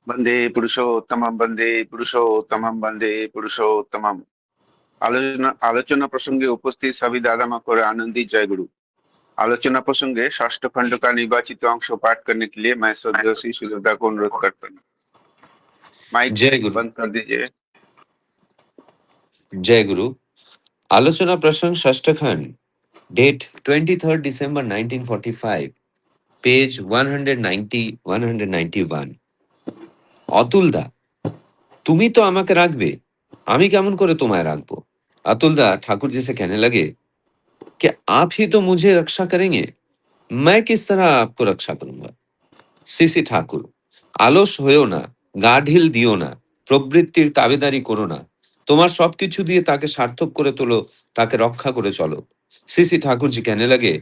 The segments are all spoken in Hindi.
वंदे पुरुषोत्तमम वंदे पुरुषोत्तमम। আলোচনা আলোচনা প্রসঙ্গে উপস্থিত सभी दादा माँ को आनंदी जय गुरु। आलोचना प्रसंगे षष्ठ खंड का निर्वाचित अंश पाठ करने के लिए मैं श्रद्धेय श्री सुरदा को अनुरोध करता हूँ। माइक जय गुरु। बंद कर दीजिए। जय गुरु। आलोचना प्रसंग षष्ठ खंड, डेट 23 December 1945, पेज 190-191। অতুলদা, তুমি तो আমাকে রাখবে, আমি কেমন করে তোমায় রাখবো? अतुलदा ठाकुर जी से कहने लगे कि आप ही तो मुझे रक्षा करेंगे, मैं किस तरह आपको रक्षा करूंगा? সিসি ঠাকুর, আলস হয়েও না, গা ঢিল দিও না, প্রবৃত্তির তাবেদারি করো না, তোমার সবকিছু দিয়ে তাকে সার্থক করে তোলো, তাকে রক্ষা করে চলো। সিসি ठाकुर जी कहने लगे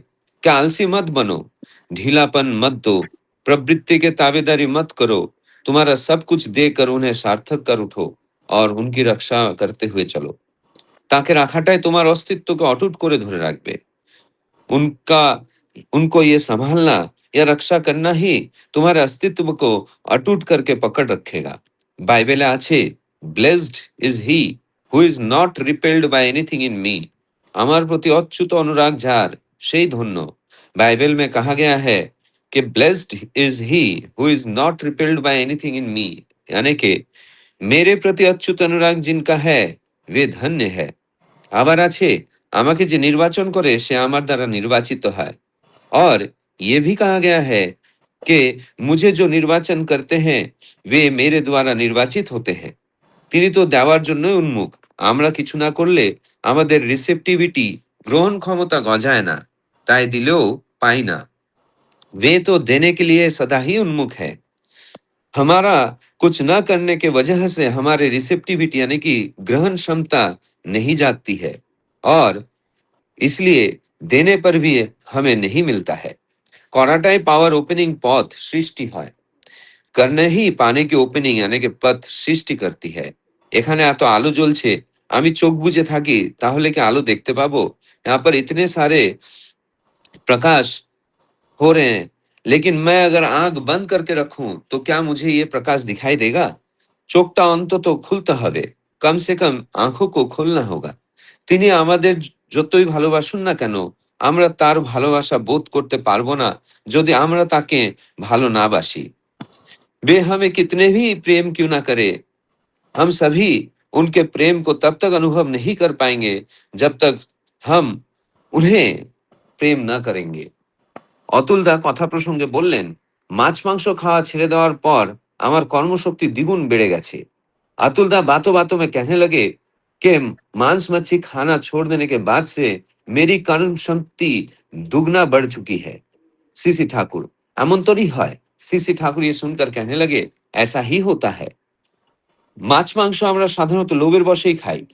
कि आलसी मत बनो, ढीलापन मत दो, प्रवृत्ति के ताबेदारी मत करो, तुम्हारा सब कुछ देकर उन्हें सार्थक कर उठो और उनकी रक्षा करते हुए चलो। তাকে রাখাটাই তোমার অস্তিত্বকে অটুট করে ধরে রাখবে। उनका उनको ये संभालना या रक्षा करना ही तुम्हारे अस्तित्व को अटूट करके पकड़ रखेगा। बाइबले আছে, blessed is he who is not repelled by anything in me. আমার প্রতি অচ্যুত অনুরাগ যার, সেই ধন্য। बाइबल में कहा गया है कि blessed is he who is not repelled by anything in me, यानी कि मेरे प्रति अच्युत अनुराग जिनका है वे धन्य है। আবার আছে, আমাকে যে নির্বাচন করে সে আমার দ্বারা নির্বাচিত হয়। और ये भी कहा गया है कि मुझे जो निर्वाचन करते हैं वे मेरे द्वारा निर्वाचित होते हैं। তিনি তো দেওয়ার জন্যই উন্মুখ। আমরা কিছু না করলে আমাদের রিসেপটিভিটি, গ্রহণ ক্ষমতা গজায় না, তাই দিলেও পাই না। वे तो देने के लिए सदा ही उन्मुख है। हमारा कुछ न करने के वजह से हमारे रिसेप्टिविटी यानी कि ग्रहण क्षमता नहीं जागती है और इसलिए देने पर भी हमें नहीं मिलता है। করাটাই পাওয়ার ওপেনিং পথ সৃষ্টি হয়, करने ही पाने की ओपनिंग यानी कि पथ সৃষ্টি करती है। এখানে এত আলো জ্বলছে, আমি চোখ বুজে থাকি তাহলে কি আলো দেখতে পাবো? यहाँ पर इतने सारे प्रकाश हो रहे हैं, लेकिन मैं अगर आंख बंद करके रखूं तो क्या मुझे ये प्रकाश दिखाई देगा? চোখটা অন্তত খুলতে হবে, কমসে কম আঁখো খুলনা হোগা। তিনি আমাদের যতই ভালোবাসুন না কেন, আমরা তার ভালোবাসা বোধ করতে পারবো না যদি আমরা তাকে ভালো না বাসি। वे हमें कितने भी प्रेम क्यों ना करे, हम सभी उनके प्रेम को तब तक अनुभव नहीं कर पाएंगे जब तक हम उन्हें प्रेम न करेंगे। অতুলদা কথা প্রসঙ্গে বললেন, মাছ মাংস খাওয়া ছেড়ে দেওয়ার পর আমার কর্মশক্তি দ্বিগুণ বেড়ে গেছে। अतुलदा बातों बातों में कहने लगे कि मांस मच्छी खाना छोड़ देने के बाद से मेरी कर्म शक्ति दुगना बढ़ चुकी है। सीसी ठाकुर, এমন তোরই হয়। सीसी ठाकुर ये सुनकर कहने लगे, ऐसा ही होता है। মাছ মাংস আমরা সাধারণত লোভের বশেই খাই।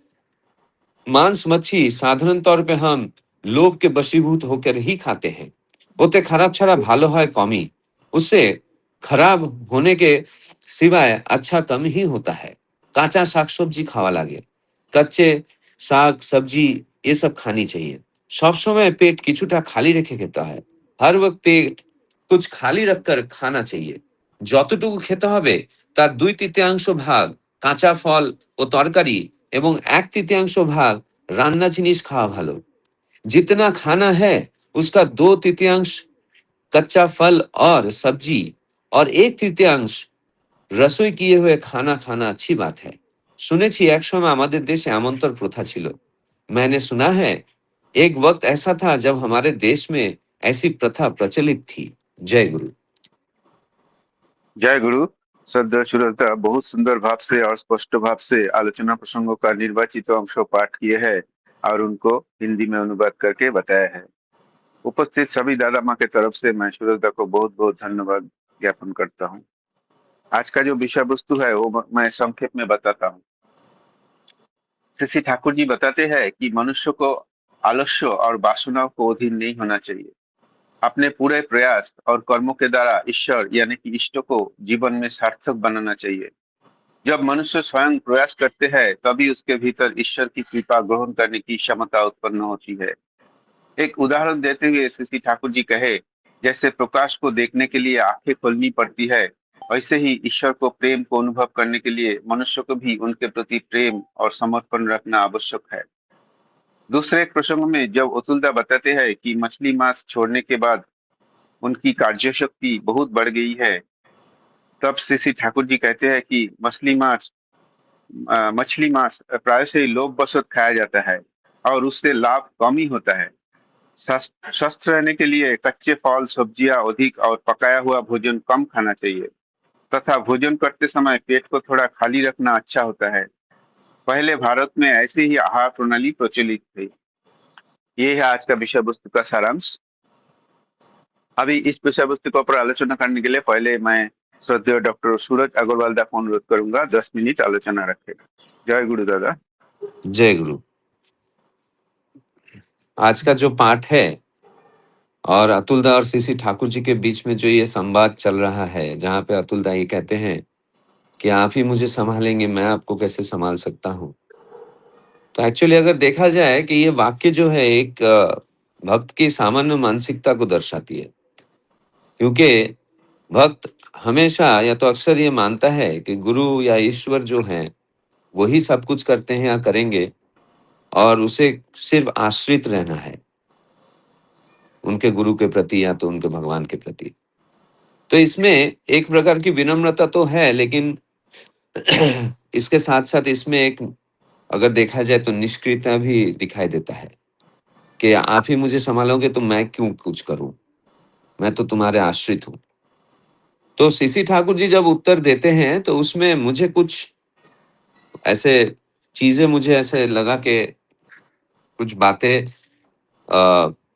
मांस मच्छी साधारण तौर पे हम लोभ के वशीभूत होकर ही खाते हैं। ওতে খারাপ ছাড়া ভালো হয় কমই, उससे खराब होने के सिवाय अच्छा कम ही होता है। কাঁচা শাকসবজি খাওয়া লাগে, कच्चे শাক सब्जी ये सब खानी चाहिए। सब समय पेट কিছুটা খালি রেখে খেতে হয়। हर वक्त पेट कुछ खाली रखकर खाना चाहिए। যতটুকু খেতে হবে তার 2/3 ভাগ কাঁচা ফল ও তরকারি এবং 1/3 ভাগ রান্না জিনিস খাওয়া ভালো। जितना खाना है उसका 2/3 कच्चा फल और सब्जी और 1/3 रसोई किए हुए खाना खाना अच्छी बात है। শুনেছি একসময় আমাদের দেশে আমন্ত্রণ প্রথা ছিল। मैंने सुना है एक वक्त ऐसा था जब हमारे देश में ऐसी प्रथा प्रचलित थी। जय गुरु। जय गुरु। श्रद्धेय सुरदा बहुत सुंदर भाव से और स्पष्ट भाव से आलोचना प्रसंगों का निर्वाचित अंश पाठ किए हैं और उनको हिंदी में अनुवाद करके बताया है। उपस्थित सभी दादा माँ के तरफ से मैं सुरदा को बहुत बहुत धन्यवाद ज्ञापन करता हूँ। आज का जो विषय वस्तु है वो मैं संक्षेप में बताता हूँ। श्री ठाकुर जी बताते हैं कि मनुष्य को आलस्य और वासनाओं को अधीन नहीं होना चाहिए। अपने पूरे प्रयास और कर्मों के द्वारा ईश्वर यानी कि इष्ट को जीवन में सार्थक बनाना चाहिए। जब मनुष्य स्वयं प्रयास करते हैं तभी उसके भीतर ईश्वर की कृपा ग्रहण करने की क्षमता उत्पन्न होती है। एक उदाहरण देते हुए श्री ठाकुर जी कहे, जैसे प्रकाश को देखने के लिए आंखें खोलनी पड़ती है, वैसे ही ईश्वर को प्रेम को अनुभव करने के लिए मनुष्य को भी उनके प्रति प्रेम और समर्पण रखना आवश्यक है। दूसरे एक प्रसंग में जब अतुलदा बताते हैं कि मछली मांस छोड़ने के बाद उनकी कार्यशक्ति बहुत बढ़ गई है, तब श्री श्री ठाकुर जी कहते हैं कि मछली मांस प्रायशः लोभ वशत खाया जाता है और उससे लाभ कम ही होता है। स्वस्थ रहने के लिए कच्चे फल, सब्जियां अधिक और पकाया हुआ भोजन कम खाना चाहिए तथा भोजन करते समय पेट को थोड़ा खाली रखना अच्छा होता है। पहले भारत में ऐसे ही आहार प्रणाली प्रचलित थी। ये है आज का विषय वस्तु का सारांश। अभी इस विषय वस्तु के ऊपर आलोचना करने के लिए पहले मैं श्रद्धेय डॉक्टर सूरज अग्रवाल दा को अनुरोध करूंगा 10 मिनट आलोचना रखे। जय गुरु दादा। जय गुरु। आज का जो पाठ है और अतुलदा और सीसी ठाकुर जी के बीच में जो ये संवाद चल रहा है, जहाँ पे अतुलदा ये कहते हैं कि आप ही मुझे संभालेंगे, मैं आपको कैसे संभाल सकता हूँ। तो एक्चुअली अगर देखा जाए कि ये वाक्य जो है एक भक्त की सामान्य मानसिकता को दर्शाती है। क्योंकि भक्त हमेशा या तो अक्सर ये मानता है कि गुरु या ईश्वर जो हैं, वही सब कुछ करते हैं या करेंगे और उसे सिर्फ आश्रित रहना है, उनके गुरु के प्रति या तो उनके भगवान के प्रति। तो इसमें एक प्रकार की विनम्रता तो है, लेकिन इसके साथ-साथ इसमें एक अगर देखा जाए तो निष्क्रियता भी दिखाई देता है कि आप ही मुझे सँभालोगे तो मैं क्यों कुछ करूँ? मैं तो तुम्हारे आश्रित हूँ। तो सीसी ठाकुर जी जब उत्तर देते हैं तो उसमें मुझे कुछ ऐसे चीज़ें मुझे ऐसे लगा कि कुछ बातें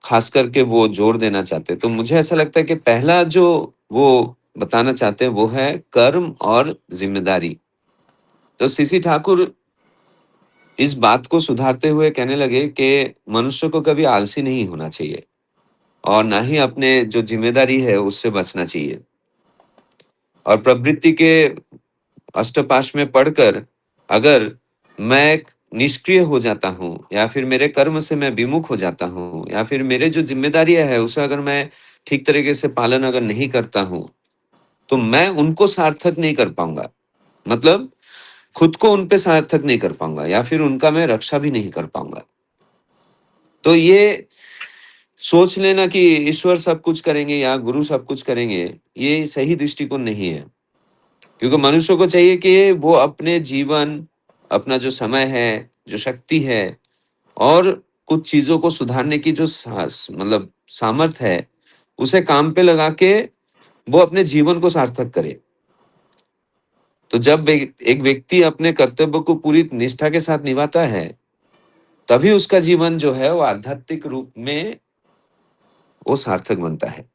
ख़ास करके वो जोर देना चाहते हैं। तो मुझे ऐसा लगता है कि पहला जो वो बताना चाहते हैं वो है कर्म और ज़िम्मेदारी। तो सीसी ठाकुर इस बात को सुधारते हुए कहने लगे कि मनुष्य को कभी आलसी नहीं होना चाहिए और ना ही अपने जो ज़िम्मेदारी है उससे बचना चाहिए। और प्रवृत्ति के अष्टपाश में पढ़कर अगर मैं निष्क्रिय हो जाता हूँ या फिर मेरे कर्म से मैं विमुख हो जाता हूँ या फिर मेरे जो ज़िम्मेदारियाँ हैं उसे अगर मैं ठीक तरीके से पालन अगर नहीं करता हूँ, तो मैं उनको सार्थक नहीं कर पाऊँगा। मतलब खुद को उन पे सार्थक नहीं कर पाऊँगा या फिर उनका मैं रक्षा भी नहीं कर पाऊँगा। तो ये सोच लेना कि ईश्वर सब कुछ करेंगे या गुरु सब कुछ करेंगे, ये सही दृष्टिकोण नहीं है। क्योंकि मनुष्य को चाहिए कि वो अपने जीवन, अपना जो समय है, जो शक्ति है और कुछ चीज़ों को सुधारने की जो मतलब सामर्थ है, उसे काम पे लगा के वो अपने जीवन को सार्थक करे। तो जब एक व्यक्ति अपने कर्तव्य को पूरी निष्ठा के साथ निभाता है, तभी उसका जीवन जो है वो आध्यात्मिक रूप में वो सार्थक बनता है।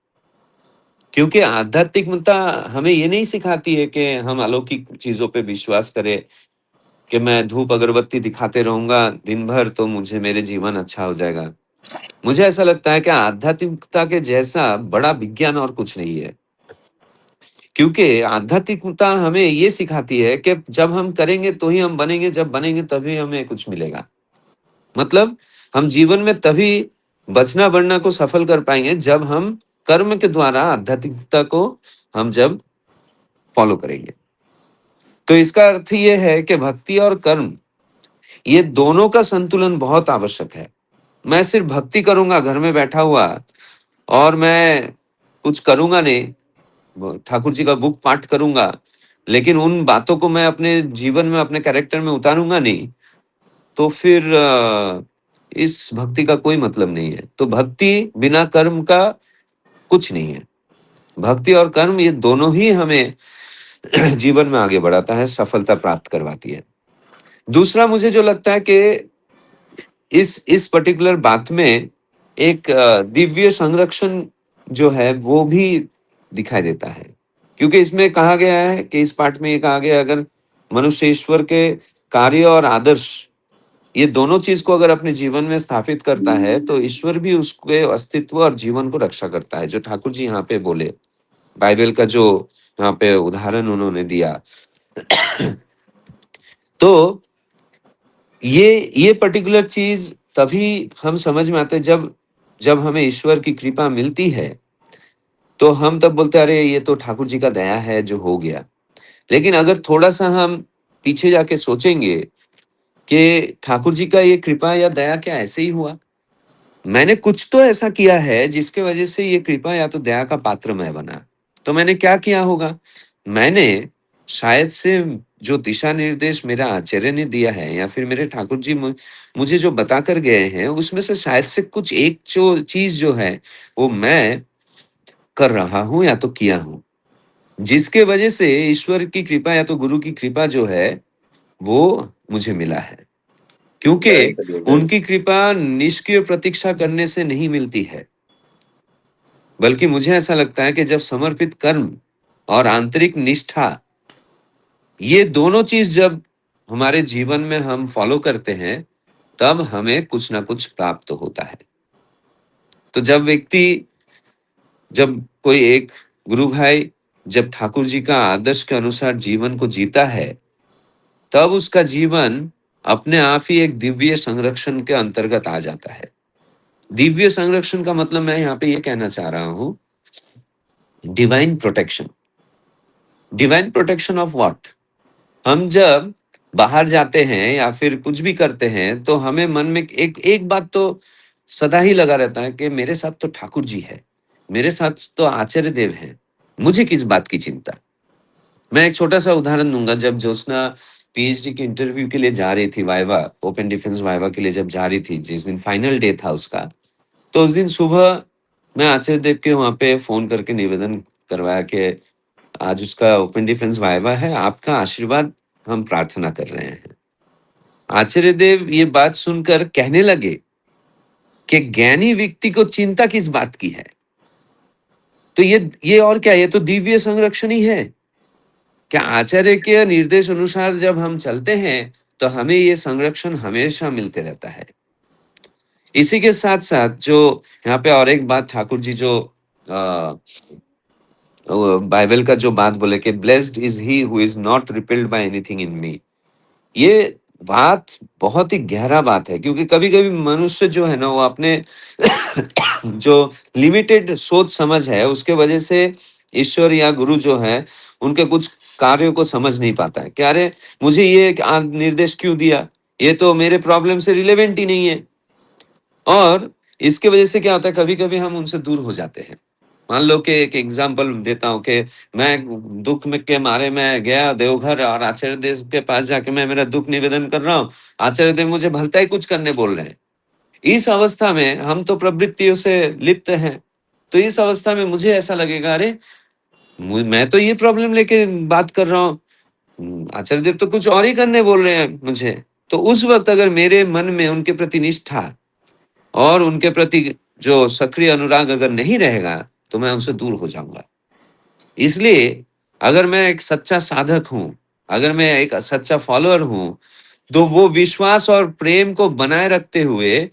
क्योंकि आध्यात्मिकता हमें ये नहीं सिखाती है कि हम अलौकिक चीज़ों पे विश्वास करें कि मैं धूप अगरबत्ती दिखाते रहूँगा दिन भर तो मुझे मेरे जीवन अच्छा हो जाएगा। मुझे ऐसा लगता है कि आध्यात्मिकता के जैसा बड़ा विज्ञान और कुछ नहीं है। क्योंकि आध्यात्मिकता हमें ये सिखाती है कि जब हम करेंगे तो ही हम बनेंगे, जब बनेंगे तभी हमें कुछ मिलेगा। मतलब हम जीवन में तभी बचना-बढ़ना को सफल कर पाएँगे जब हम कर्म के द्वारा आध्यात्मिकता को हम जब फॉलो करेंगे। तो इसका अर्थ ये है कि भक्ति और कर्म ये दोनों का संतुलन बहुत आवश्यक है। मैं सिर्फ भक्ति करूँगा घर में बैठा हुआ और मैं कुछ करूँगा नहीं, ठाकुर जी का बुक पाठ करूँगा, लेकिन उन बातों को मैं अपने जीवन में, अपने कैरेक्टर में उतारूँगा नहीं, तो फिर इस भक्ति का कोई मतलब नहीं है। तो भक्ति बिना कर्म का कुछ नहीं है। भक्ति और कर्म ये दोनों ही हमें जीवन में आगे बढ़ाता है, सफलता प्राप्त करवाती है। दूसरा मुझे जो लगता है कि इस पर्टिकुलर बात में एक दिव्य संरक्षण जो है वो भी दिखाई देता है। क्योंकि इसमें कहा गया है कि इस पाठ में ये कहा गया है अगर मनुष्य ईश्वर के कार्य और आदर्श ये दोनों चीज को अगर अपने जीवन में स्थापित करता है तो ईश्वर भी उसके अस्तित्व और जीवन को रक्षा करता है, जो ठाकुर जी यहाँ पे बोले। बाइबल का जो यहाँ पे उदाहरण उन्होंने दिया। तो ये पर्टिकुलर चीज तभी हम समझ में आते हैं जब जब हमें ईश्वर की कृपा मिलती है तो हम तब बोलते अरे ये तो ठाकुर जी का दया है जो हो गया। लेकिन अगर थोड़ा-सा हम पीछे जाके सोचेंगे कि ठाकुर जी का ये कृपा या दया क्या ऐसे ही हुआ? मैंने कुछ तो ऐसा किया है जिसके वजह से ये कृपा या तो दया का पात्र मैं बना। तो मैंने क्या किया होगा? मैंने शायद से जो दिशा निर्देश मेरा आचार्य ने दिया है या फिर मेरे ठाकुर जी मुझे जो बता कर गए हैं, उसमें से शायद से कुछ एक जो चीज़ जो है, वो मैं कर रहा हूँ या तो किया हूँ। जिसके वजह से ईश्वर की कृपा या तो गुरु की कृपा जो है, वो मुझे मिला है। वेरी क्योंकि गुड, वेरी उनकी कृपा निष्क्रिय प्रतीक्षा करने से नहीं मिलती है, बल्कि मुझे ऐसा लगता है कि जब समर्पित कर्म और आंतरिक निष्ठा, ये दोनों चीज़ जब हमारे जीवन में हम फॉलो करते हैं, तब हमें कुछ ना कुछ प्राप्त होता है। तो जब कोई एक गुरु भाई जब ठाकुर जी का आदर्श के अनुसार जीवन को जीता है, तब उसका जीवन अपने आप ही एक दिव्य संरक्षण के अंतर्गत आ जाता है। दिव्य संरक्षण का मतलब मैं यहाँ पे ये कहना चाह रहा हूँ, divine protection. Divine protection of what? हम जब बाहर जाते हैं या फिर कुछ भी करते हैं, तो हमें मन में एक एक बात तो सदा ही लगा रहता है कि मेरे साथ तो ठाकुर जी है, मेरे साथ तो आचार्य देव हैं, मुझे किस बात की चिंता? मैं एक छोटा-सा उदाहरण दूँगा, जब ज्योत्सना पीएचडी के इंटरव्यू के लिए जा रही थी वाइवा, ओपन डिफेंस वाइवा के लिए जब जा रही थी, जिस दिन फाइनल डे था उसका, तो उस दिन सुबह मैं आचार्य देव के वहाँ पे फ़ोन करके निवेदन करवाया कि आज उसका ओपन डिफेंस वाइवा है, आपका आशीर्वाद हम प्रार्थना कर रहे हैं। आचार्य देव ये बात सुनकर कहने लगे कि ज्ञानी व्यक्ति को चिंता किस बात की है? तो ये और क्या है? ये तो दिव्य संरक्षण ही है। क्या आचार्य के निर्देश अनुसार जब हम चलते हैं, तो हमें ये संरक्षण हमेशा मिलते रहता है। इसी के साथ-साथ जो यहाँ पे और एक बात ठाकुर जी जो अ बाइबल का जो बात बोले कि blessed is he who is not repelled by anything in me. ये बात बहुत ही गहरा बात है, क्योंकि कभी-कभी मनुष्य जो है ना, वो अपने जो लिमिटेड सोच समझ है, उसके वजह से ईश्वर या गुरु जो है, उनके कुछ कार्यों को समझ नहीं पाता है कि अरे! मुझे ये निर्देश क्यों दिया? ये तो मेरे प्रॉब्लम से रिलेवेंट ही नहीं है। और इसकी वजह से क्या होता है, कभी-कभी हम उनसे दूर हो जाते हैं। मान लो कि एक एग्ज़ाम्पल देता हूँ कि मैं दुःख में के मारे मैं गया देवघर और आचार्य देव के पास जाके मैं मेरा दुःख निवेदन कर रहा हूँ। आचार्य देव मुझे भलता ही कुछ करने बोल रहे हैं। इस अवस्था में हम तो प्रवृत्तियों से लिप्त हैं। तो इस अवस्था में मुझे ऐसा लगेगा, अरे! मैं तो ये प्रॉब्लम लेके बात कर रहा हूँ। आचार्य देव तो कुछ और ही करने बोल रहे हैं मुझे। तो उस वक़्त अगर मेरे मन में उनके प्रति निष्ठा और उनके प्रति जो सक्रिय अनुराग अगर नहीं रहेगा, तो मैं उनसे दूर हो जाऊँगा। इसलिए अगर मैं एक सच्चा साधक हूँ, अगर मैं एक सच्चा फॉलोअर हूँ, तो वो विश्वास और प्रेम को बनाए रखते हुए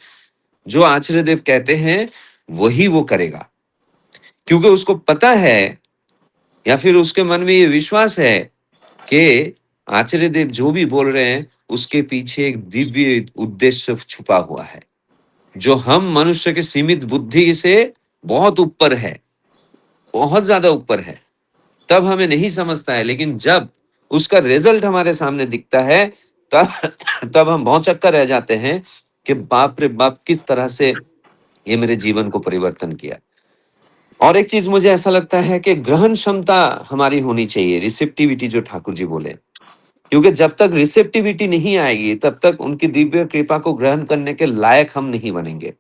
जो आचार्य देव कहते हैं, वही वो करेगा। क्योंकि उसको पता है या फिर उसके मन में ये विश्वास है कि आचार्य देव जो भी बोल रहे हैं, उसके पीछे एक दिव्य उद्देश्य छुपा हुआ है, जो हम मनुष्य के सीमित बुद्धि से बहुत ऊपर है, बहुत ज़्यादा ऊपर है। तब हमें नहीं समझता है, लेकिन जब उसका रिजल्ट हमारे सामने दिखता है, तब तब हम भौंचक्का रह जाते हैं कि बाप रे बाप! किस तरह से ये मेरे जीवन को परिवर्तन किया। और एक चीज़ मुझे ऐसा लगता है कि ग्रहण क्षमता हमारी होनी चाहिए, रिसेप्टिविटी जो ठाकुर जी बोले। क्योंकि जब तक रिसेप्टिविटी नहीं आएगी, तब तक उनकी दिव्य कृपा को ग्रहण करने के लायक हम नहीं बनेंगे।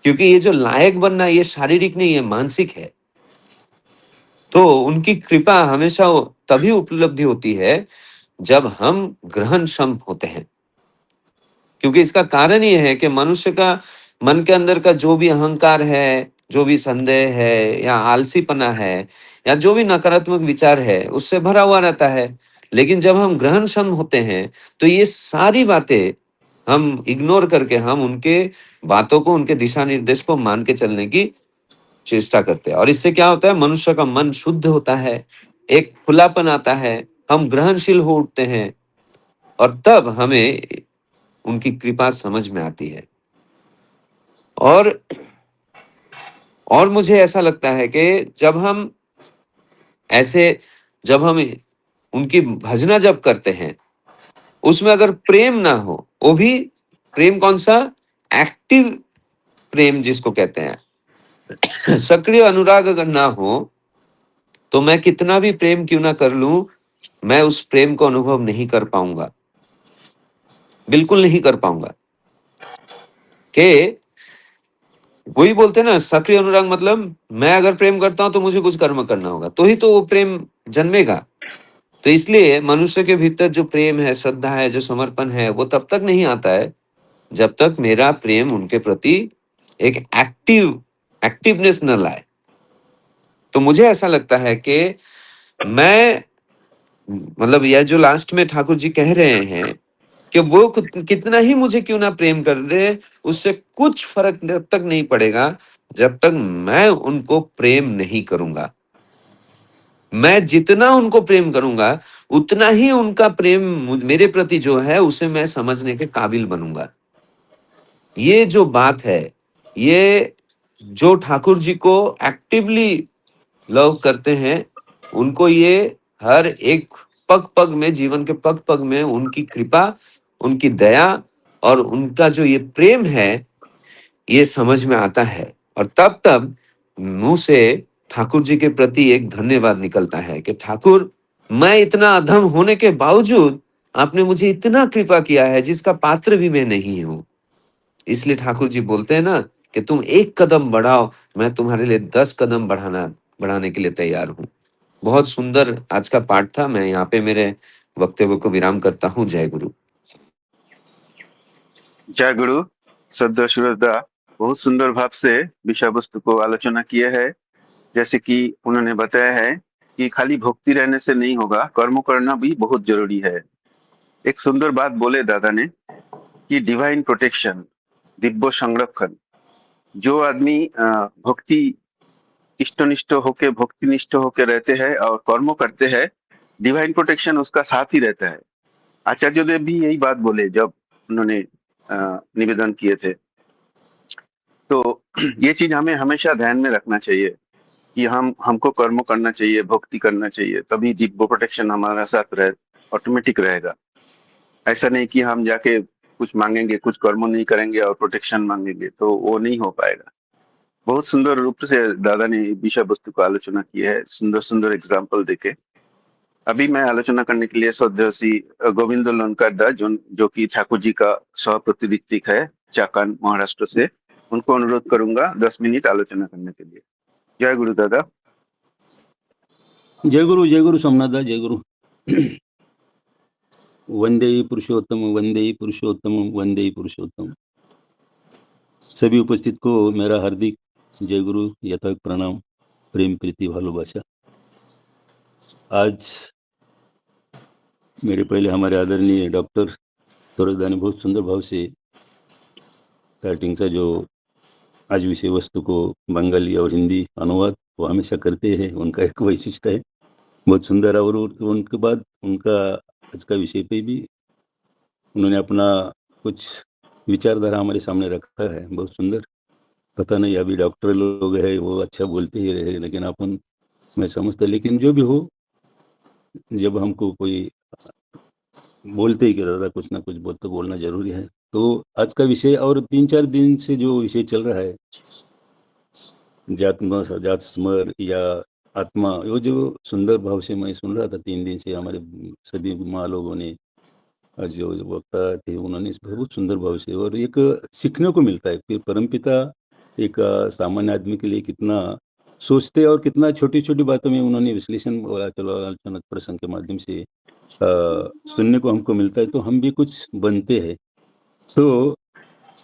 क्योंकि ये जो लायक बनना, ये शारीरिक नहीं है, मानसिक है। तो उनकी कृपा हमेशा तभी उपलब्धि होती है, जब हम ग्रहणक्षम होते हैं। क्योंकि इसका कारण ये है कि मनुष्य का मन के अंदर का जो भी अहंकार है, जो भी संदेह है या आलसीपना है या जो भी नकारात्मक विचार है, उससे भरा हुआ रहता है। लेकिन जब हम ग्रहणक्षम होते हैं, तो ये सारी बातें हम इग्नोर करके हम उनके बातों को, उनके दिशा निर्देश को मान के चलने की चेष्टा करते हैं। और इससे क्या होता है, मनुष्य का मन शुद्ध होता है, एक खुलापन आता है, हम ग्रहणशील हो उठते हैं और तब हमें उनकी कृपा समझ में आती है। और और मुझे ऐसा लगता है कि जब हम ऐसे जब हम उनकी भजना जब करते हैं, उसमें अगर प्रेम ना हो, वो भी प्रेम कौन सा? एक्टिव प्रेम जिसको कहते हैं। सक्रिय अनुराग अगर ना हो, तो मैं कितना भी प्रेम क्यों ना कर लूं, मैं उस प्रेम को अनुभव नहीं कर पाऊंगा, बिल्कुल नहीं कर पाऊंगा। कि वही बोलते हैं ना, सक्रिय अनुराग मतलब मैं अगर प्रेम करता हूं तो मुझे कुछ कर्म करना होगा, तो ही तो वो प्रेम जन्मेगा। तो इसलिए मनुष्य के भीतर जो प्रेम है, श्रद्धा है, जो समर्पण है, वो तब तक नहीं आता है जब तक मेरा प्रेम उनके प्रति एक एक्टिवनेस न लाए। तो मुझे ऐसा लगता है कि मैं मतलब यह जो लास्ट में ठाकुर जी कह रहे हैं कि वो कितना ही मुझे क्यों ना प्रेम कर दे, उससे कुछ फर्क तब तक नहीं पड़ेगा जब तक मैं उनको प्रेम नहीं करूंगा। मैं जितना उनको प्रेम करूंगा, उतना ही उनका प्रेम मेरे प्रति जो है उसे मैं समझने के काबिल बनूंगा। ये जो बात है, ये जो ठाकुर जी को एक्टिवली लव करते हैं, उनको ये हर एक पग पग में, जीवन के पग पग में उनकी कृपा, उनकी दया और उनका जो ये प्रेम है, ये समझ में आता है। और तब तब मुंह से ठाकुर जी के प्रति एक धन्यवाद निकलता है कि ठाकुर, मैं इतना अधम होने के बावजूद आपने मुझे इतना कृपा किया है जिसका पात्र भी मैं नहीं हूं। इसलिए ठाकुर जी बोलते हैं ना कि तुम एक कदम बढ़ाओ, मैं तुम्हारे लिए 10 कदम बढ़ाने के लिए तैयार हूं। बहुत सुंदर आज का पाठ था। मैं यहाँ पे मेरे वक्तव्य को विराम करता हूँ। जय गुरु। जय गुरु। श्रद्धा सुरदा बहुत सुंदर भाव से विषय वस्तु को आलोचना किए है। जैसे कि उन्होंने बताया है कि खाली भक्ति रहने से नहीं होगा, कर्म करना भी बहुत जरूरी है। एक सुंदर बात बोले दादा ने कि डिवाइन प्रोटेक्शन, दिव्य संरक्षण। जो आदमी भक्ति इष्टनिष्ठ होके, भक्तिनिष्ठ होके रहते हैं और कर्म करते हैं, डिवाइन प्रोटेक्शन उसका साथ ही रहता है। आचार्य देव भी यही बात बोले जब उन्होंने निवेदन किए थे। तो ये चीज हमें हमेशा ध्यान में रखना चाहिए कि हमको कर्म करना चाहिए, भक्ति करना चाहिए, तभी दिव्य प्रोटेक्शन हमारा साथ रहे, ऑटोमेटिक रहेगा। ऐसा नहीं कि हम जाके कुछ मांगेंगे, कुछ कर्म नहीं करेंगे और प्रोटेक्शन मांगेंगे, तो वो नहीं हो पाएगा। बहुत सुंदर रूप से दादा ने विषय वस्तु को आलोचना की है, सुंदर सुंदर एग्जाम्पल देके। अभी मैं आलोचना करने के लिए श्रद्धेय श्री गोविंद लोनकर दा, जो कि ठाकुर जी का सह प्रतिनिधिक है, चाकान महाराष्ट्र से, उनको अनुरोध करूंगा 10 मिनट आलोचना करने के लिए। जय गुरु दादा। जय गुरु सोमनाथ दा, जय गुरु। वंदे पुरुषोत्तम, वंदे पुरुषोत्तम, वंदे पुरुषोत्तम। सभी उपस्थित को मेरा हार्दिक जय गुरु, यथार्थ प्रणाम, प्रेम प्रीति भालोबासा। आज मेरे पहले हमारे आदरणीय डॉक्टर सरोजदा ने बहुत सुंदर भाव से स्टार्टिंग से जो आज विषय वस्तु को बंगाली और हिंदी अनुवाद वो हमेशा करते हैं, उनका एक वैशिष्ट्य है, बहुत सुंदर। और उनके बाद उनका आज का विषय पे भी उन्होंने अपना कुछ विचारधारा हमारे सामने रखा है, बहुत सुंदर। पता नहीं अभी डॉक्टर लोग है वो अच्छा बोलते ही रहे, लेकिन अपन मैं समझता, लेकिन जो भी हो, जब हमको कोई बोलते ही कि दादा कुछ ना कुछ बोलना जरूरी है। तो आज का विषय और 3-4 दिन से जो विषय चल रहा है, जात स्मर या आत्मा, वो जो सुंदर भाव से मैं सुन रहा था 3 दिन से, हमारे सभी माँ लोगों ने जो वक्ता थे उन्होंने बहुत सुंदर भाव से, और एक सीखने को मिलता है फिर परमपिता एक सामान्य आदमी के लिए कितना सोचते और कितना छोटी छोटी बातों में उन्होंने विश्लेषण और आलोचना प्रसंग के माध्यम से सुनने को हमको मिलता है, तो हम भी कुछ बनते हैं। तो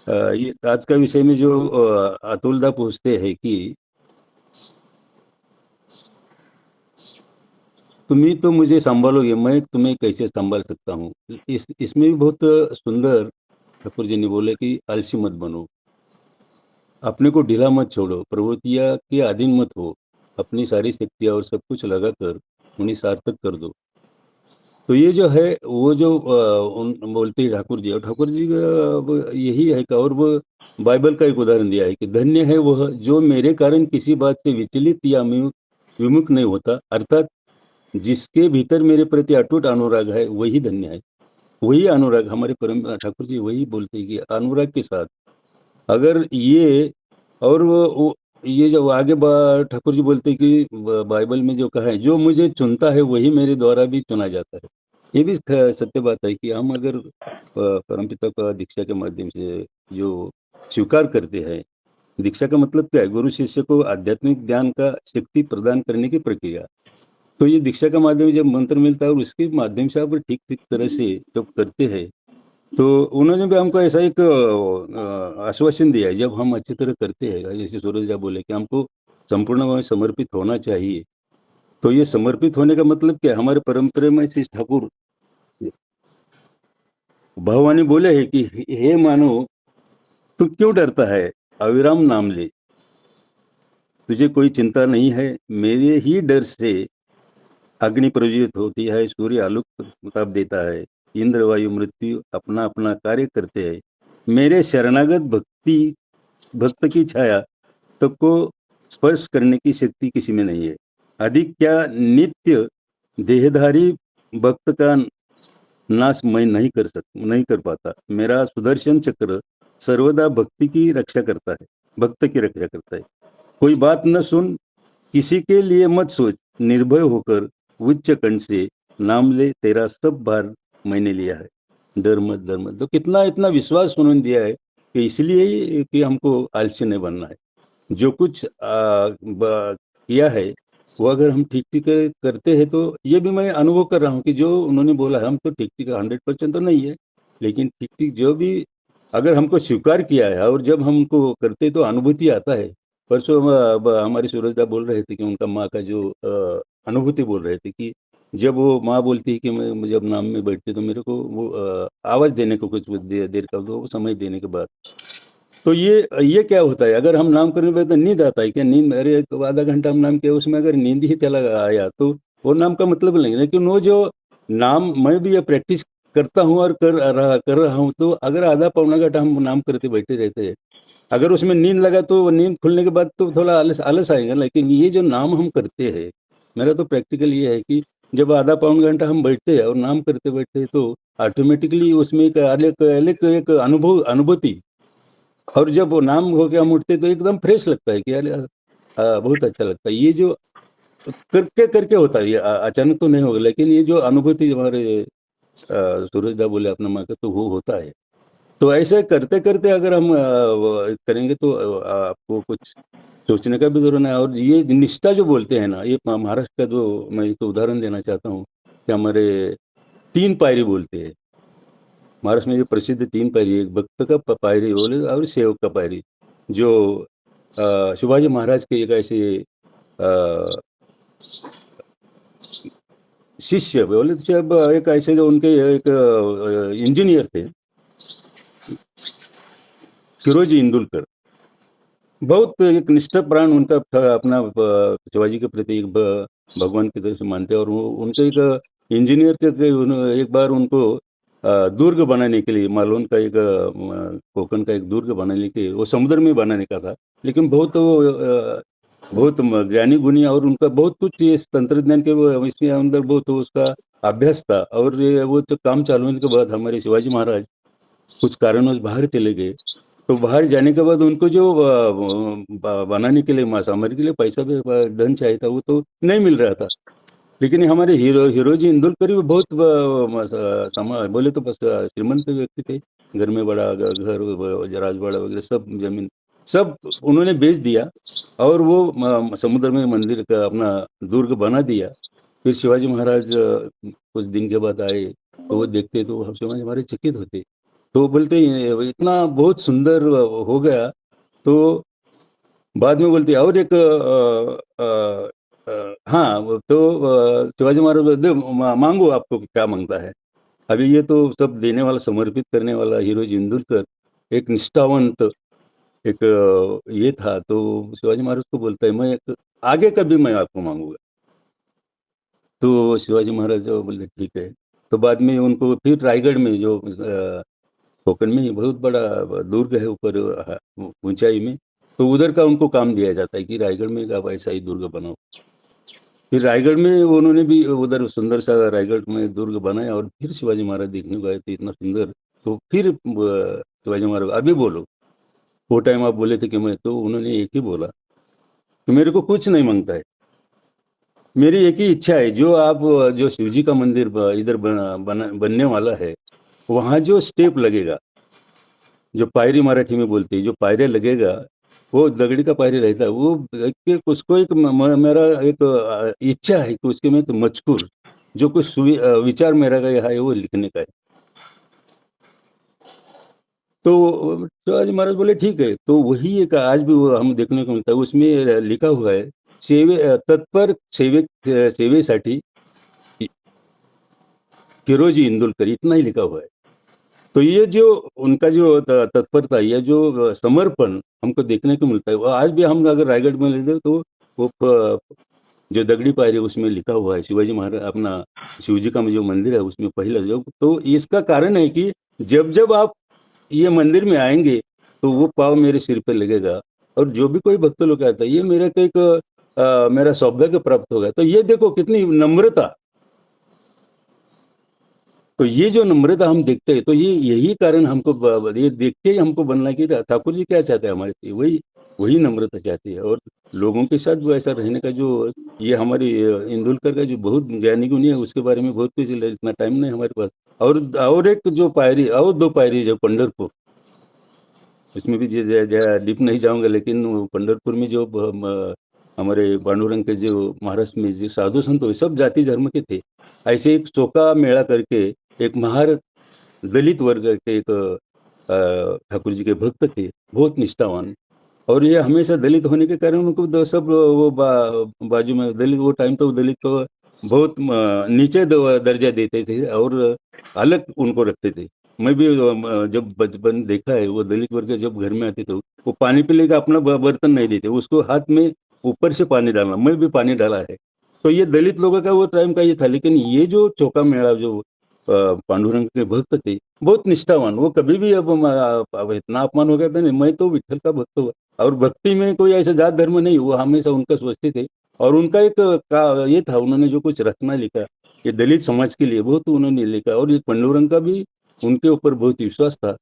ये आज का विषय में जो अतुलदा पूछते हैं कि तुम ही तो मुझे संभालोगे, मैं तुम्हें कैसे संभाल सकता हूँ। इसमें भी बहुत सुंदर ठाकुर जी ने बोले कि आलसी मत बनो, अपने को ढीला मत छोड़ो, प्रवृत्तियाँ के अधीन मत हो, अपनी सारी शक्तियाँ और सब कुछ लगाकर उन्हें सार्थक कर दो। तो ये जो है वो जो उन बोलते हैं ठाकुर जी, और ठाकुर जी का अब यही है कि और वो बाइबल का एक उदाहरण दिया है कि धन्य है वह जो मेरे कारण किसी बात से विचलित या विमुख नहीं होता, अर्थात जिसके भीतर मेरे प्रति अटूट अनुराग है वही धन्य है। वही अनुराग हमारे परम ठाकुर जी वही बोलते हैं कि अनुराग के साथ अगर ये और वो ये जो आगे ठाकुर जी बोलते हैं कि बाइबल में जो कहा है जो मुझे चुनता है वही मेरे द्वारा भी चुना जाता है। ये भी सत्य बात है कि हम अगर परमपिता का दीक्षा के माध्यम से जो स्वीकार करते हैं, दीक्षा का मतलब क्या है? गुरु शिष्य को आध्यात्मिक ज्ञान का शक्ति प्रदान करने की प्रक्रिया। तो ये दीक्षा का माध्यम जब मंत्र मिलता है और उसके माध्यम से आप ठीक ठीक तरह से जब करते हैं तो उन्होंने भी हमको ऐसा एक आश्वासन दिया है जब हम अच्छी तरह करते हैं, जैसे सूरज जी बोले कि हमको संपूर्ण भाव में समर्पित होना चाहिए। तो ये समर्पित होने का मतलब क्या है? हमारे परंपरा में श्री ठाकुर भगवान बोले है कि हे मानव तू क्यों डरता है, अविराम नाम ले, तुझे कोई चिंता नहीं है। मेरे ही डर से अग्नि प्रज्वलित होती है, सूर्य आलोक ताप देता है, इंद्र वायु मृत्यु अपना अपना कार्य करते हैं। मेरे शरणागत भक्त की छाया तक को स्पर्श करने की शक्ति किसी में नहीं है। अधिक क्या नित्य देहधारी भक्त का नाश मैं नहीं कर पाता। मेरा सुदर्शन चक्र सर्वदा भक्ति की रक्षा करता है, भक्त की रक्षा करता है। कोई बात न सुन, किसी के लिए मत सोच, निर्भय होकर उच्च कंठ से नाम ले, तेरा सब भार मैंने लिया है, डर मत डर मत। तो कितना इतना विश्वास उन्होंने दिया है कि इसलिए ही कि हमको आलसी नहीं बनना है। जो कुछ किया है वो अगर हम ठीक ठीक करते हैं तो ये भी मैं अनुभव कर रहा हूँ कि जो उन्होंने बोला है हम तो ठीक ठीक 100% तो नहीं है, लेकिन ठीक ठीक जो भी अगर हमको स्वीकार किया है और जब हमको करते तो अनुभूति आता है। परसों हमारी सूरजदा बोल रहे थे कि उनका माँ का जो अनुभूति बोल रहे थे कि जब वो माँ बोलती है कि मैं जब नाम में बैठती तो मेरे को वो आवाज़ देने को कुछ देर का वो समय देने के बाद तो ये क्या होता है? अगर हम नाम करने बैठे तो नींद आता है क्या? नींद अरे तो आधा घंटा हम नाम किया उसमें अगर नींद ही चला आया तो वो नाम का मतलब नहीं। लेकिन वो जो नाम मैं भी ये प्रैक्टिस करता हूँ और कर रहा हूँ तो अगर आधा पौना घंटा हम नाम करते बैठे रहते हैं, अगर उसमें नींद लगा तो वो नींद खुलने के बाद तो थोड़ा आलस आलस आएगा। लेकिन ये जो नाम हम करते हैं, मेरा तो प्रैक्टिकल ये है कि जब आधा पौन घंटा हम बैठते हैं और नाम करते बैठते हैं तो ऑटोमेटिकली उसमें एक अलग अलग एक अनुभूति और जब वो नाम हो के हम उठते तो एकदम फ्रेश लगता है कि यार बहुत अच्छा लगता है। ये जो करके करके होता है, ये अचानक तो नहीं होगा, लेकिन ये जो अनुभूति हमारे सूरजदा बोले अपना माँ का तो वो होता है। तो ऐसे करते करते अगर हम वो करेंगे तो आपको कुछ सोचने का भी जरूरत नहीं है। और ये निष्ठा जो बोलते हैं ना, ये महाराष्ट्र का जो मैं एक उदाहरण देना चाहता हूँ कि हमारे 3 पायरी बोलते हैं। महाराष्ट्र में ये प्रसिद्ध 3 पायरी, एक भक्त का पायरी बोले और सेवक का पायरी। जो शिवाजी महाराज के एक ऐसे शिष्य बोले जब एक ऐसे जो उनके एक इंजीनियर थे, फिरोजी इंदुलकर। बहुत एक निष्ठा प्राण उनका था, अपना शिवाजी के प्रति एक भगवान की तरह से मानते हैं। और वो उनके एक इंजीनियर के एक बार उनको दुर्ग बनाने के लिए मालवण का एक कोकण का एक दुर्ग बनाने के वो समुद्र में बनाने का था। लेकिन बहुत वो बहुत ज्ञानी गुणी और उनका बहुत कुछ ये तंत्रज्ञान के इसके अंदर बहुत उसका अभ्यास था। और वो जो काम चालू होने के बाद हमारे शिवाजी महाराज कुछ कारणवश बाहर चले गए। तो बाहर जाने के बाद उनको जो बनाने के लिए सामग्री के लिए पैसा भी धन चाहिए था वो तो नहीं मिल रहा था। लेकिन हमारे हीरोजी इंदुलकर भी बहुत बोले तो बस श्रीमंत व्यक्ति थे। घर में बड़ा घर राजवाड़ा वगैरह सब जमीन सब उन्होंने बेच दिया और वो समुद्र में मंदिर का अपना दुर्ग बना दिया। फिर शिवाजी महाराज कुछ दिन के बाद आए तो वो देखते तो शिवाजी महाराज चकित होते। तो बोलते इतना बहुत सुंदर हो गया। तो बाद में बोलते और एक हाँ तो शिवाजी महाराज बोलते मांगो आपको क्या मांगता है। अभी ये तो सब देने वाला समर्पित करने वाला हीरो इंदुलकर एक निष्ठावंत एक ये था। तो शिवाजी महाराज को बोलता है मैं एक आगे का भी मैं आपको मांगूंगा। तो शिवाजी महाराज बोले ठीक है। तो बाद में उनको फिर रायगढ़ में जो कोकण में ही बहुत बड़ा दुर्ग है ऊपर ऊंचाई में, तो उधर का उनको काम दिया जाता है कि रायगढ़ में आप ऐसा ही दुर्ग बनाओ। फिर रायगढ़ में उन्होंने भी उधर सुंदर सा रायगढ़ में दुर्ग बनाया, और फिर शिवाजी महाराज देखने को आए तो इतना सुंदर, तो फिर शिवाजी महाराज अभी बोलो, वो टाइम आप बोले थे कि मैं, तो उन्होंने एक ही बोला कि मेरे को कुछ नहीं मांगता है, मेरी एक ही इच्छा है, जो आप जो शिव जी का मंदिर इधर बनने वाला है, वहाँ जो स्टेप लगेगा, जो पायरी मराठी में बोलते हैं, जो पायरे लगेगा, वो दगड़ी का पायरी रहता है, वो उसको एक मेरा एक इच्छा है कि उसके में तो मजकूर जो कुछ विचार मेरा का है वो लिखने का है। तो आज महाराज बोले ठीक है, तो वही एक आज भी वो हम देखने को मिलता है, उसमें लिखा हुआ है तत्पर सेवेसाठी किरोजी इंदुलकर, इतना ही लिखा हुआ है। तो ये जो उनका जो तत्परता, ये जो समर्पण हमको देखने को मिलता है, वो आज भी हम अगर रायगढ़ में लेते तो वो जो दगड़ी पायरी उसमें लिखा हुआ है शिवाजी महाराज अपना शिव जी का जो मंदिर है उसमें पहला जो, तो इसका कारण है कि जब जब आप ये मंदिर में आएंगे तो वो पाव मेरे सिर पे लगेगा, और जो भी कोई भक्त लोग आता है ये मेरे को एक मेरा सौभाग्य प्राप्त होगा। तो ये देखो कितनी नम्रता, तो ये जो नम्रता हम देखते हैं, तो ये यही कारण हमको ये देख के ही हमको बनना है कि ठाकुर जी क्या चाहते हैं हमारे से, वही वही नम्रता चाहती है। और लोगों के साथ वो ऐसा रहने का जो ये हमारी इंदुलकर का जो बहुत ज्ञानी गुणी है, उसके बारे में बहुत कुछ, इतना टाइम नहीं हमारे पास। और एक जो पायरी, और दो पायरी जो पंढरपुर, इसमें भी डीप नहीं जाऊंगा, लेकिन पंढरपुर में जो हमारे पांडुरंग के जो महाराष्ट्र में जो साधु संत हुए सब जाति धर्म के थे, ऐसे एक चौका मेला करके एक महार दलित वर्ग के एक ठाकुर जी के भक्त थे, बहुत निष्ठावान, और ये हमेशा दलित होने के कारण उनको सब वो बाजू में दलित, वो टाइम तो दलित को बहुत नीचे दर्जा देते थे और अलग उनको रखते थे। मैं भी जब बचपन देखा है, वो दलित वर्ग जब घर में आते थे वो पानी पीने का अपना बर्तन नहीं देते, उसको हाथ में ऊपर से पानी डालना, मैं भी पानी डाला है। तो ये दलित लोगों का वो टाइम का ये था, लेकिन ये जो चौका मेला जो पांडुरंग के भक्त थे बहुत निष्ठावान, वो कभी भी अब इतना अपमान हो गया था नहीं, मैं तो विठल का भक्त हुआ, और भक्ति में कोई ऐसा जात धर्म नहीं, वो हमेशा उनका सोचते थे। और उनका एक ये था, उन्होंने जो कुछ रचना लिखा ये दलित समाज के लिए बहुत उन्होंने लिखा, और ये पांडुरंग का भी उनके ऊपर बहुत विश्वास था।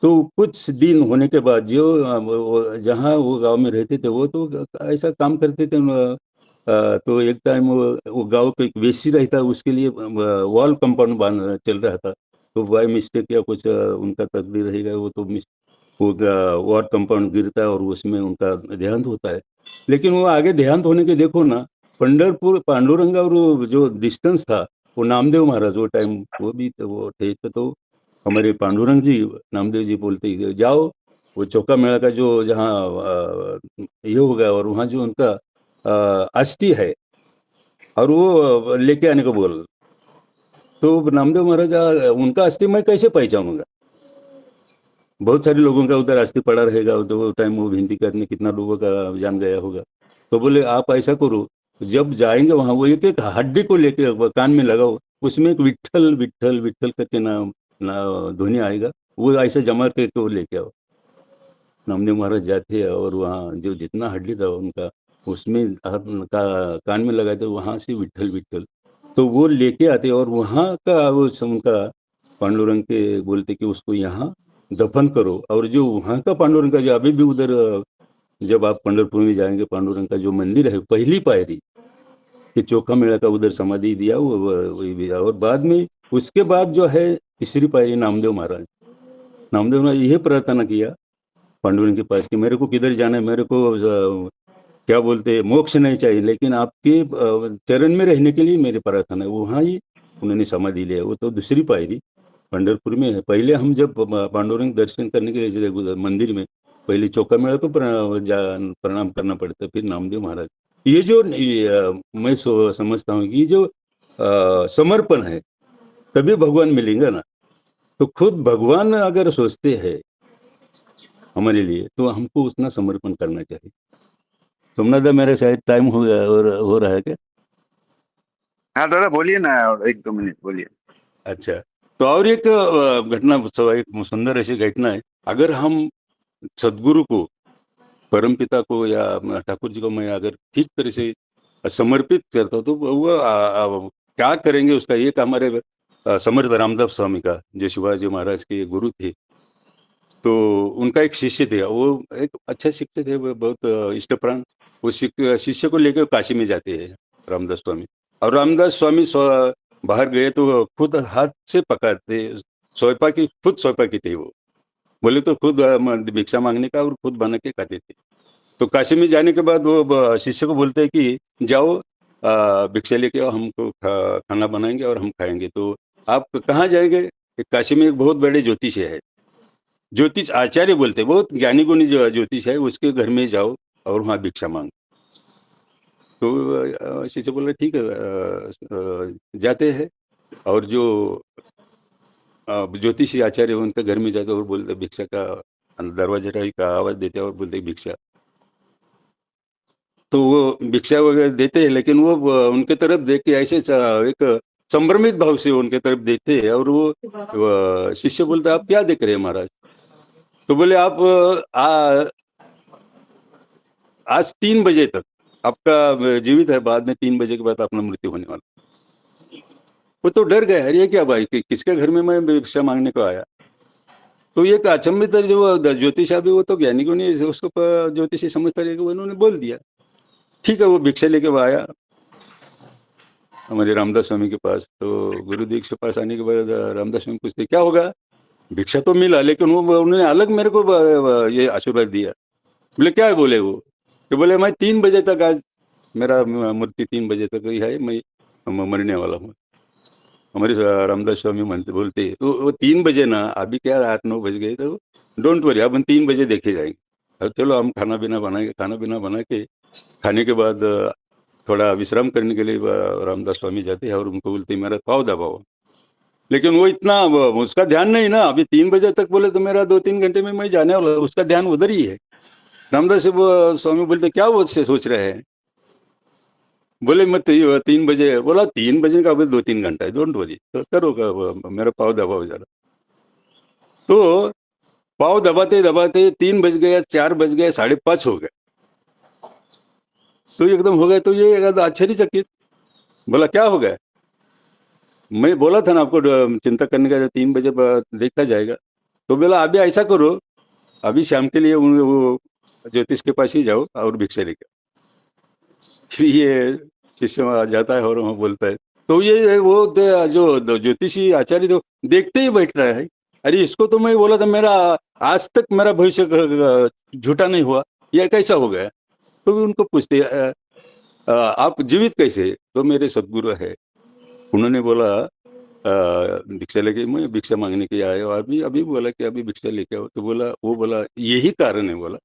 तो कुछ दिन होने के बाद जो जहाँ वो गांव में रहते थे वो तो ऐसा काम करते थे, तो एक टाइम वो गांव पे एक वेसी रहता, उसके लिए वॉल कंपाउंड बांध चल रहा था, तो बाय मिस्टेक या कुछ उनका तकदीर रहेगा, वो तो वो वॉर कंपाउंड गिरता है और उसमें उनका देहांत होता है। लेकिन वो आगे देहांत होने के देखो ना, पंढरपुर पांडुरंग और वो जो डिस्टेंस था, वो नामदेव महाराज वो टाइम वो भी वो थे, तो हमारे पांडुरंग जी नामदेव जी बोलते जाओ वो चौका मेला का जो जहाँ ये होगा, और वहाँ जो उनका अस्थि है और वो लेके आने को बोल, तो नामदेव महाराज उनका अस्थि मैं कैसे पहचानूंगा, बहुत सारे लोगों का उधर अस्थि पड़ा रहेगा, तो वो टाइम वो भिंती करने कितना लोगों का जान गया होगा। तो बोले आप ऐसा करो, जब जाएंगे वहां वो एक एक हड्डी को लेके कान में लगाओ, उसमें एक विट्ठल विट्ठल विट्ठल करके ना ध्वनि आएगा, वो ऐसे जमा करके वो लेके आओ। नामदेव महाराज जाते और वहाँ जो जितना हड्डी था उनका उसमें हाथ कान में लगाते, वहां से विट्ठल विट्ठल, तो वो लेके आते, और वहाँ का वो उनका पांडुरंग के बोलते कि उसको यहाँ दफन करो। और जो वहाँ का पांडुरंग का जो अभी भी उधर जब आप पंढरपुर में जाएंगे, पांडुरंग का जो मंदिर है पहली पायरी कि चोखा मेला का उधर समाधि दिया वही भी, और बाद में उसके बाद जो है तीसरी पायरी नामदेव महाराज, नामदेव महाराज यह प्रार्थना किया पांडुरंग के पास कि मेरे को किधर जाना है, मेरे को क्या बोलते हैं मोक्ष नहीं चाहिए, लेकिन आपके चरण में रहने के लिए मेरी प्रार्थना है। वहाँ ही उन्होंने समाधि लिया, वो तो दूसरी पायरी पंढरपुर में है। पहले हम जब पांडुरंग दर्शन करने के लिए मंदिर में पहले चौका मेला को प्रणाम करना पड़ता है, फिर नामदेव महाराज। ये जो मैं समझता हूँ कि ये जो समर्पण है तभी भगवान मिलेंगे ना, तो खुद भगवान अगर सोचते हैं हमारे लिए तो हमको उतना समर्पण करना चाहिए। सोमनाथ दा, मेरे शायद टाइम हो गया और हो रहा है क्या? हाँ दादा बोलिए ना, और 1-2 मिनट बोलिए। अच्छा, तो और एक घटना एक सुंदर ऐसी घटना है। अगर हम सदगुरु को, परमपिता को या ठाकुर जी को मैं अगर ठीक तरह से समर्पित करता हूँ तो वो क्या करेंगे उसका, एक हमारे समर्थ रामदास स्वामी का, जो शिवाजी महाराज के गुरु थे, तो उनका एक शिष्य थे, वो एक अच्छा शिक्षक थे, वो बहुत इष्टप्राण। वो शिष्य को लेकर काशी में जाते हैं रामदास स्वामी, और रामदास स्वामी बाहर गए तो खुद हाथ से पकाते, स्वयंपाकी, खुद स्वयंपाकी थे वो, बोले तो खुद भिक्षा मांगने का और खुद बना के खाते थे। तो काशी में जाने के बाद वो शिष्य को बोलते हैं कि जाओ भिक्षा लेके आओ, हमको खाना बनाएंगे और हम खाएंगे। तो आप कहाँ जाएंगे? काशी में एक बहुत बड़े ज्योतिष है, ज्योतिष आचार्य बोलते हैं, बहुत ज्ञानी गुणी जो ज्योतिष है, उसके घर में जाओ और वहाँ भिक्षा मांग। तो शिष्य बोले ठीक है, जाते हैं। और जो ज्योतिषी आचार्य उनके घर में जाते और बोलते भिक्षा का, दरवाजा का आवाज देते और बोलते भिक्षा। तो वो भिक्षा वगैरह देते हैं, लेकिन वो उनके तरफ देख के ऐसे एक संभ्रमित भाव से उनके तरफ देते हैं, और वो शिष्य बोलता आप क्या देख रहे हैं महाराज? तो बोले आप आज 3 बजे तक आपका जीवित है, बाद में 3 बजे के बाद अपना मृत्यु होने वाला। वो तो डर गया, अरे ये क्या भाई, किसके घर में मैं भिक्षा मांगने को आया? तो एक अचंभित जो ज्योतिषा भी, वो तो ज्ञानी को नहीं, उसको ज्योतिषी समझता रहेगा, उन्होंने बोल दिया ठीक है। वो भिक्षा लेके वो आया हमारे रामदास स्वामी के पास। तो गुरुदेव के पास आने के बाद रामदास स्वामी पूछते क्या होगा? भिक्षा तो मिला, लेकिन वो उन्होंने अलग मेरे को ये आशीर्वाद दिया। बोले क्या है? बोले वो कि बोले मैं 3 बजे तक, आज मेरा मूर्ति 3 बजे तक ही है, मैं मरने वाला हूँ। हमारे रामदास स्वामी बोलते तो वो 3 बजे ना, अभी क्या 8-9 बज गए, तो डोंट वरी, अब हम 3 बजे देखे जाएंगे। अब चलो हम खाना पीना बनाएंगे, खाना पीना बना के खाने के बाद थोड़ा विश्राम करने के लिए रामदास स्वामी जाते हैं और उनको बोलते मेरा पाँव दबाओ। लेकिन वो इतना उसका ध्यान नहीं ना, अभी 3 बजे तक बोले तो मेरा 2-3 घंटे में मैं जाने वाला, उसका ध्यान उधर ही है। रामदास स्वामी बोलते क्या वो से सोच रहे हैं? बोले मैं 3 बजे, बोला 3 बजे का अभी 2-3 घंटा है, डोंट वरी, तो करो, मेरा पाँव दबाओ जरा। तो पाँव दबाते दबाते 3 बज गया, 4 बज गए, 5:30 हो गए, तो एकदम हो गए। तो ये आश्चर्यचकित, बोला क्या हो गया? मैं बोला था ना आपको चिंता करने का, 3 बजे देखा जाएगा। तो बोला अभी ऐसा करो, अभी शाम के लिए वो ज्योतिष के पास ही जाओ और भिक्षा लेकर। फिर ये शिष्य वहाँ जाता है और वहाँ बोलता है, तो ये वो जो ज्योतिषी आचार्य तो देखते ही बैठ रहा है, अरे इसको तो मैं बोला था, मेरा आज तक मेरा भविष्य झूठा नहीं हुआ, यह कैसा हो गया? तो उनको पूछते आप जीवित कैसे? तो मेरे सदगुरु है। उन्होंने बोला भिक्षा लेके, मैं भिक्षा मांगने के आया हूँ, अभी अभी बोला कि अभी भिक्षा लेके आओ। तो बोला यही कारण है, बोला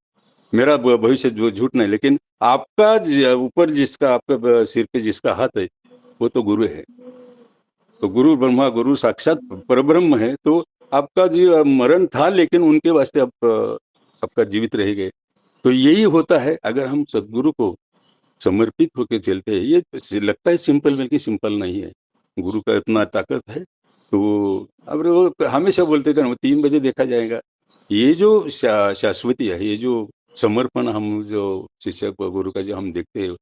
मेरा भविष्य जो झूठ नहीं, लेकिन आपका ऊपर जिसका, आपका सिर पे जिसका हाथ है, वो तो गुरु है। तो गुरु ब्रह्मा, गुरु साक्षात परब्रह्म है। तो आपका जो मरण था, लेकिन उनके वास्ते आप आपका जीवित रह गए। तो यही होता है अगर हम सदगुरु को समर्पित होकर चलते हैं। ये लगता है सिंपल, बल्कि सिंपल नहीं है, गुरु का इतना ताकत है। तो अब वो हमेशा बोलते थे ना 3 बजे देखा जाएगा। ये जो शाश्वती है, ये जो समर्पण हम जो शिष्य गुरु का जो हम देखते हैं,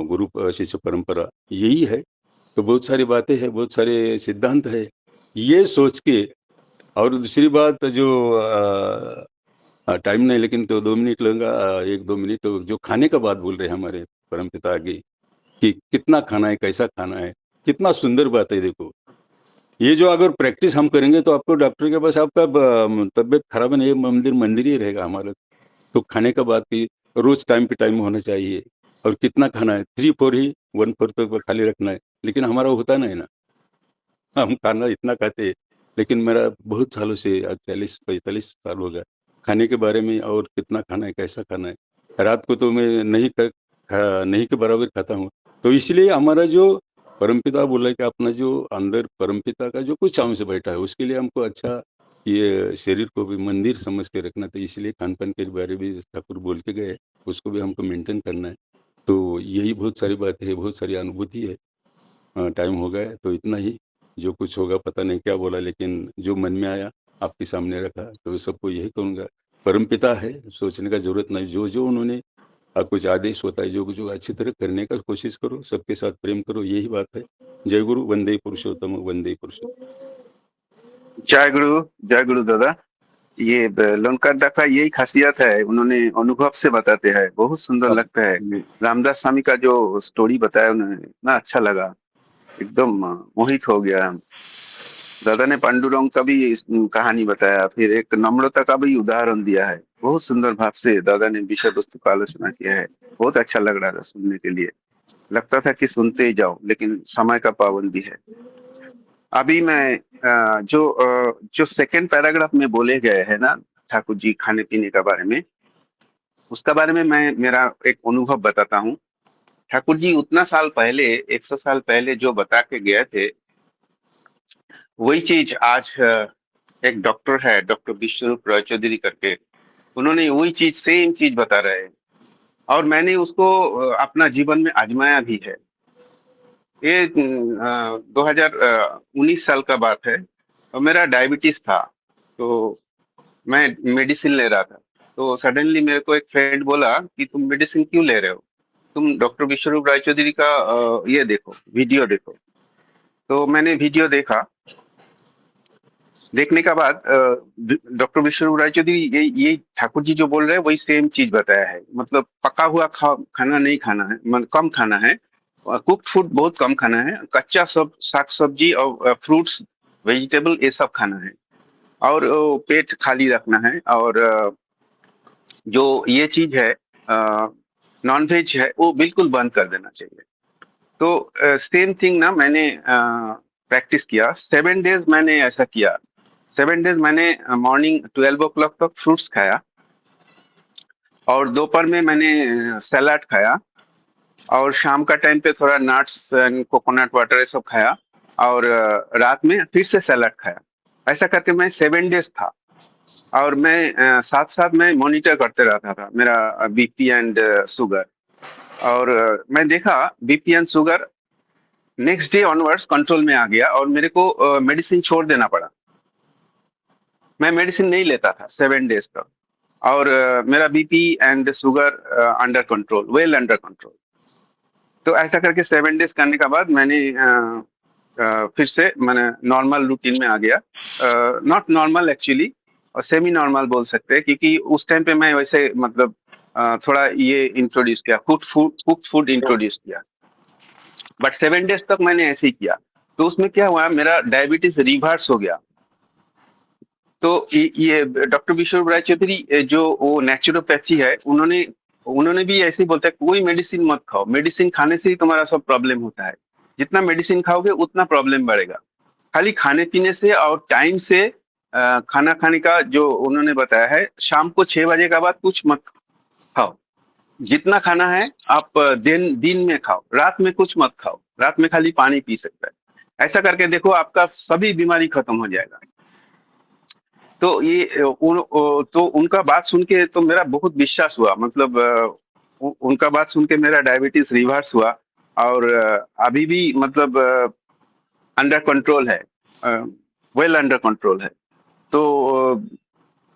गुरु शिष्य परंपरा यही है। तो बहुत सारी बातें हैं, बहुत सारे सिद्धांत है, ये सोच के। और दूसरी बात जो टाइम नहीं, लेकिन तो 2 मिनट लगेगा, 1-2 मिनट, तो जो खाने का बात बोल रहे हैं हमारे परमपिता आगे, कि कितना खाना है, कैसा खाना है, कितना सुंदर बात है। देखो ये जो अगर प्रैक्टिस हम करेंगे तो आपको डॉक्टर के पास आपका तबीयत खराब नहीं, मंदिर मंदिर ही रहेगा हमारा। तो खाने का बात की रोज टाइम पे टाइम होना चाहिए, और कितना खाना है, 3-4 ही, 1/4 तो खाली रखना है। लेकिन हमारा होता नहीं ना, हम खाना इतना खाते हैं। लेकिन मेरा बहुत सालों से, आज 40-45 साल हो गया, खाने के बारे में, और कितना खाना है, कैसा खाना है। रात को तो मैं नहीं के बराबर खाता हूँ। तो इसलिए हमारा जो परमपिता बोला कि अपना जो अंदर परमपिता का जो कुछ अंश बैठा है, उसके लिए हमको अच्छा ये शरीर को भी मंदिर समझ के रखना। तो इसलिए खान-पान के बारे में ठाकुर बोल के गए, उसको भी हमको मेंटेन करना है। तो यही बहुत सारी बातें हैं, बहुत सारी अनुभूति है। टाइम हो गया है, तो इतना ही। जो कुछ होगा पता नहीं क्या बोला, लेकिन जो मन में आया आपके सामने रखा। तो सबको यही कहूँगा, परमपिता है, सोचने का ज़रूरत नहीं। जो उन्होंने कुछ आदेश होता है, जो अच्छी तरह करने का कोशिश करो, सबके साथ प्रेम करो, यही बात है। जय गुरु, वंदे पुरुषोत्तम, वंदे पुरुषोत्तम। जय गुरु दादा। ये लोनकार दा का यही खासियत है, उन्होंने अनुभव से बताते हैं, बहुत सुंदर अब लगता है। मैं रामदास स्वामी का जो स्टोरी बताया उन्होंने, इतना अच्छा लगा, एकदम मोहित हो गया हम। दादा ने पांडुरंग का भी कहानी बताया, फिर एक नम्रता का भी उदाहरण दिया है। बहुत सुंदर भाव से दादा ने विषय वस्तु का आलोचना किया है। बहुत अच्छा लग रहा था सुनने के लिए, लगता था कि सुनते ही जाओ, लेकिन समय का पाबंदी है। अभी मैं जो सेकंड पैराग्राफ में बोले गए हैं ना ठाकुर जी खाने पीने का बारे में, उसका बारे में मैं मेरा एक अनुभव बताता हूँ। ठाकुर जी उतना साल पहले, 100 साल पहले जो बता के गए थे, वही चीज आज एक डॉक्टर है, डॉक्टर विश्वरूप रॉय चौधरी करके, उन्होंने वही चीज, सेम चीज बता रहे हैं। और मैंने उसको अपना जीवन में आजमाया भी है। ये 2019 साल का बात है, और मेरा डायबिटीज था। तो मैं मेडिसिन ले रहा था। तो सडनली मेरे को एक फ्रेंड बोला कि तुम मेडिसिन क्यों ले रहे हो, तुम डॉक्टर विश्वरूप रायचौधरी का ये देखो, वीडियो देखो। तो मैंने वीडियो देखा। देखने का बाद डॉक्टर विश्वरूप रायचौधरी ये ठाकुर जी जो बोल रहे हैं वही सेम चीज बताया है। मतलब पका हुआ खाना नहीं खाना है, कम खाना है। कुक्ड फूड बहुत कम खाना है, कच्चा सब साग सब्जी और फ्रूट्स वेजिटेबल ये सब खाना है। और पेट खाली रखना है। और जो ये चीज है नॉन वेज है वो बिल्कुल बंद कर देना चाहिए। तो सेम थिंग ना मैंने प्रैक्टिस किया। 7 डेज मैंने ऐसा किया। 7 डेज मैंने मॉर्निंग 12 o'clock तक फ्रूट्स खाया, और दोपहर में मैंने सलाद खाया, और शाम का टाइम पे थोड़ा नट्स एंड कोकोनट वाटर ये सब खाया, और रात में फिर से सलाद खाया। ऐसा करके मैं 7 डेज था। और मैं साथ साथ मैं मॉनिटर करते रहता था मेरा बीपी एंड शुगर। और मैं देखा BP and sugar next day onwards control में आ गया, और मेरे को मेडिसिन छोड़ देना पड़ा। मैं मेडिसिन नहीं लेता था 7 डेज तक, और मेरा BP and sugar under control, well under control. तो ऐसा करके 7 डेज करने के बाद मैंने फिर से मैंने नॉर्मल रूटीन में आ गया। नॉट नॉर्मल एक्चुअली, और सेमी नॉर्मल बोल सकते हैं, क्योंकि उस टाइम पे मैं वैसे मतलब थोड़ा ये इंट्रोड्यूस किया, कुक फूड इंट्रोड्यूस किया। बट 7 डेज तक मैंने ऐसे ही किया। तो उसमें क्या हुआ, मेरा डायबिटीज रिवर्स हो गया। तो ये डॉक्टर विश्व राय चौधरी जो वो नेचुरोपैथी है, उन्होंने उन्होंने भी ऐसे ही बोलता है कोई मेडिसिन मत खाओ, मेडिसिन खाने से ही तुम्हारा सब प्रॉब्लम होता है। जितना मेडिसिन खाओगे उतना प्रॉब्लम बढ़ेगा। खाली खाने पीने से और टाइम से खाना खाने का जो उन्होंने बताया है, शाम को 6 बजे के बाद कुछ मत खाओ। जितना खाना है आप दिन दिन में खाओ, रात में कुछ मत खाओ, रात में खाली पानी पी सकता है। ऐसा करके देखो आपका सभी बीमारी खत्म हो जाएगा। तो तो उनका बात सुन के तो मेरा बहुत विश्वास हुआ। मतलब उनका बात सुन के मेरा डायबिटीज रिवर्स हुआ, और अभी भी मतलब अंडर कंट्रोल है, वेल अंडर कंट्रोल है। तो